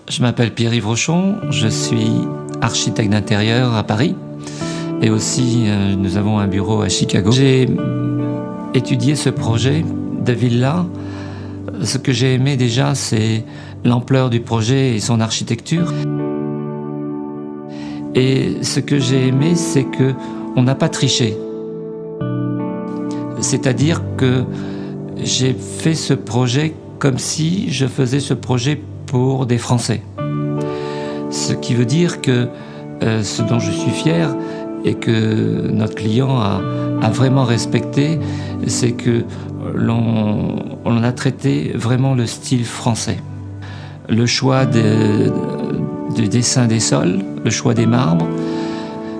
Je m'appelle Pierre-Yves Rochon, je suis architecte d'intérieur à Paris et aussi nous avons un bureau à Chicago. J'ai étudié ce projet de villa. Ce que j'ai aimé déjà, c'est l'ampleur du projet et son architecture. Et ce que j'ai aimé, c'est qu'on n'a pas triché. C'est-à-dire que j'ai fait ce projet comme si je faisais ce projet pour des Français. Ce qui veut dire que ce dont je suis fier et que notre client a vraiment respecté, c'est que l'on a traité vraiment le style français. Le choix du dessin des sols, le choix des marbres,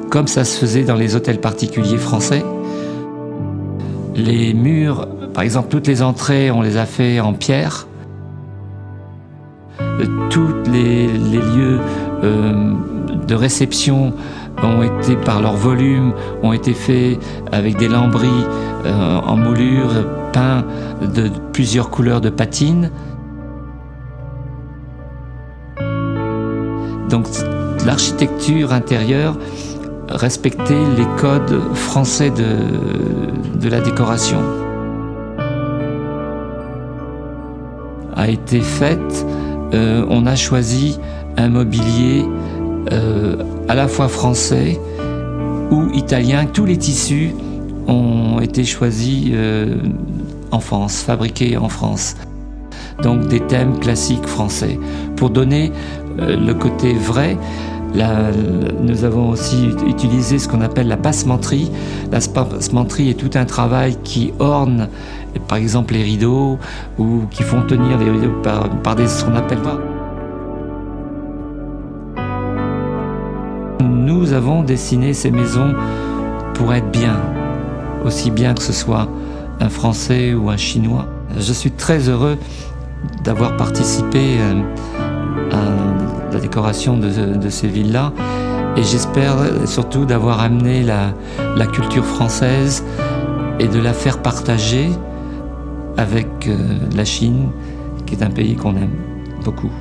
comme ça se faisait dans les hôtels particuliers français. Les murs, par exemple, toutes les entrées, on les a fait en pierre. Tous les lieux de réception ont été, par leur volume, ont été faits avec des lambris en moulure, peints de plusieurs couleurs de patine. Donc l'architecture intérieure respectait les codes français de la décoration. A été faite, on a choisi un mobilier à la fois français ou italien. Tous les tissus ont été choisis en France, fabriqués en France. Donc des thèmes classiques français. Pour donner le côté vrai, nous avons aussi utilisé ce qu'on appelle la passementerie. La passementerie est tout un travail qui orne, par exemple, les rideaux ou qui font tenir les rideaux par ce qu'on appelle... Nous avons dessiné ces maisons pour être bien, aussi bien que ce soit un Français ou un Chinois. Je suis très heureux d'avoir participé à la décoration de ces villas et j'espère surtout d'avoir amené la culture française et de la faire partager avec la Chine, qui est un pays qu'on aime beaucoup.